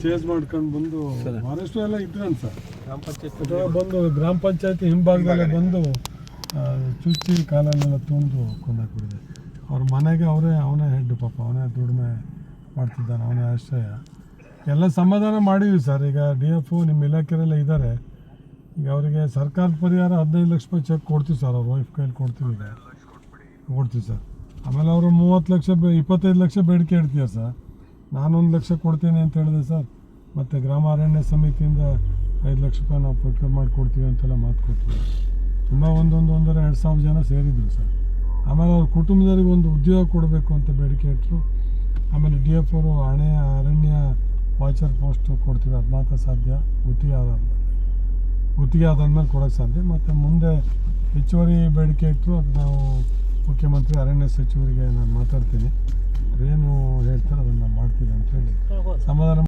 Chase ಮಾಡ್ಕೊಂಡು ಬಂದು forest ಎಲ್ಲ ಇದ್ರಂತ ಸರ್ ಬಂದು ಗ್ರಾಮ ಪಂಚಾಯತಿ ಹಿಂಭಾಗದಲ್ಲೇ ಬಂದು ಚುಚ್ಚಿ ಕಾಲಲ್ಲೆಲ್ಲ ತುಂಡು ಕೊಂದಾಕ್ಬಿಟ್ಟಿದೆ. ಅವ್ರ ಮನೆಗೆ ಅವನೇ ಹೆಡ್, ಪಾಪ ಅವನೇ ದುಡಿಮೆ ಮಾಡ್ತಿದ್ದಾನೆ, ಅವನೇ ಆಶ್ರಯ. ಎಲ್ಲ ಸಮಾಧಾನ ಮಾಡಿದ್ವಿ ಸರ್. ಈಗ DF ನಿಮ್ಮ ಇಲಾಖೆಯಲ್ಲ ಇದ್ದಾರೆ. ಈಗ ಅವರಿಗೆ ಸರ್ಕಾರದ ಪರಿಹಾರ 15 ಲಕ್ಷ ರೂಪಾಯಿ ಚೆಕ್ ಕೊಡ್ತೀವಿ ಸರ್. ಅವ್ರ ವೈಫ್ ಕೈಲಿ ಕೊಡ್ತೀವಿ, ಈಗ ಕೊಡ್ತೀವಿ ಸರ್. ಆಮೇಲೆ ಅವರು 30 ಲಕ್ಷ 25 ಲಕ್ಷ ಬೇಡಿಕೆ ಇಡ್ತೀಯ ಸರ್. ನಾನು 1 ಲಕ್ಷ ಕೊಡ್ತೀನಿ ಅಂತ ಹೇಳಿದೆ ಸರ್. ಮತ್ತು ಗ್ರಾಮ ಅರಣ್ಯ ಸಮಿತಿಯಿಂದ 5 ಲಕ್ಷ ರೂಪಾಯಿ ನಾವು ಪ್ರೊಕ್ಯೂರ್ ಮಾಡಿ ಕೊಡ್ತೀವಿ ಅಂತೆಲ್ಲ ಮಾತು ಕೊಡ್ತೀವಿ. ತುಂಬ 1,2,000 ಜನ ಸೇರಿದ್ರು ಸರ್. ಆಮೇಲೆ ಅವ್ರ ಕುಟುಂಬದವರಿಗೆ ಒಂದು ಉದ್ಯೋಗ ಕೊಡಬೇಕು ಅಂತ ಬೇಡಿಕೆ ಇಟ್ಟರು. ಆಮೇಲೆ DF ಅವರು ಅರಣ್ಯ ವಾಚರ್ ಪೋಸ್ಟ್ ಕೊಡ್ತೀವಿ, ಅದು ಮಾತ್ರ ಸಾಧ್ಯ. ಗುತ್ತಿಗೆ ಆದಾದ್ಮೇಲೆ ಕೊಡೋಕ್ಕೆ ಸಾಧ್ಯ. ಮತ್ತು ಮುಂದೆ ಹೆಚ್ಚುವರಿ ಬೇಡಿಕೆ ಇಟ್ಟರು, ಅದು ನಾವು ಮುಖ್ಯಮಂತ್ರಿ ಅರಣ್ಯ ಸಚಿವರಿಗೆ ನಾನು ಮಾತಾಡ್ತೀನಿ, ಅದೇನು ಹೇಳ್ತಾರೆ ಅದನ್ನು ಮಾಡ್ತೀವಿ ಅಂತೇಳಿ ಸಮಾಧಾನ